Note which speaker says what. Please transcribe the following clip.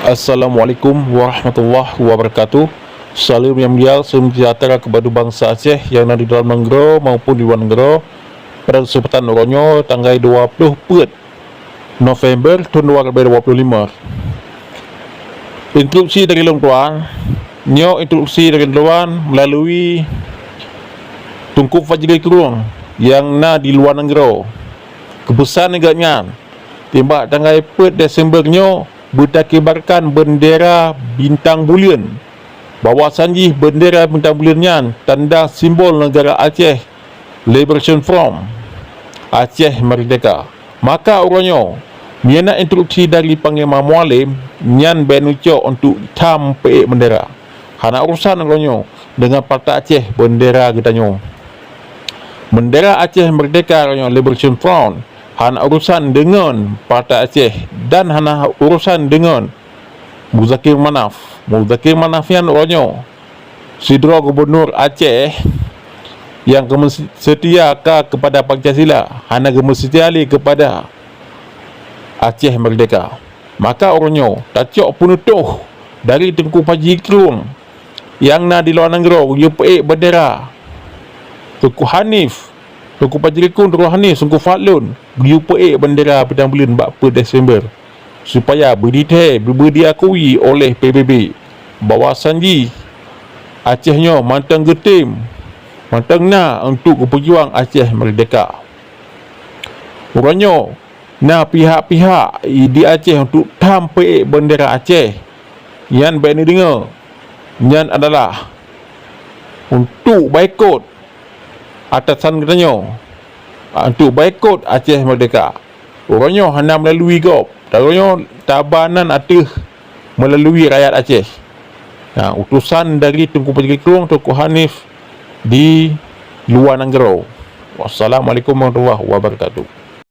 Speaker 1: Assalamualaikum warahmatullahi wabarakatuh. Salam yang mulia sejahtera kepada bangsa Aceh yang ada di dalam negara maupun di luar negara. Pada kesempatan orangnya tanggal 20 November tahun 2025. Instruksi dari Tuan, instruksi dari Tuan melalui Tunku Fajri Kurung yang na di luar negara. Kebesaran negaranya tembak tanggal 4 Desembernya bertakibarkan bendera bintang bulan. Bahwasannya bendera bintang bulannya tanda simbol negara Aceh Liberation Front, Aceh Merdeka. Maka orangnya miana instruksi dari Panglima Mualim nyan benuco untuk tampe bendera. Hana urusan orangnya dengan Partai Aceh bendera kitanya. Bendera Aceh Merdeka orangnya Liberation Front. Hana urusan dengan Partai Aceh dan hana urusan dengan Muzakir Manaf. Muzakir Manaf yang orangnya Sidra Gubernur Aceh yang setia kepada Pancasila, hana setia kepada Aceh Merdeka. Maka orangnya tacok penutuh dari Tengku Fajri Kurung yang na di luar negara UPA bendera Tengku Hanif, Tengku Fajri Kurung, Tengku Hanif, Tengku Fadlun UPA bendera bintang bulan 4 Desember supaya diakui oleh PBB bahwasannya Acehnya mantang getim, mantang na untuk berjuang Aceh Merdeka. Orangnya na pihak-pihak di Aceh untuk tampai bendera Aceh yang baik ni dengar yang adalah untuk baikot atasan katanya, untuk baikot Aceh Merdeka. Orangnya hanya melalui GOP, orangnya tabanan atas melalui rakyat Aceh. Utusan dari Tunku Fajri Kurung, Tunku Hanif di luar negara. Wassalamualaikum warahmatullahi wabarakatuh.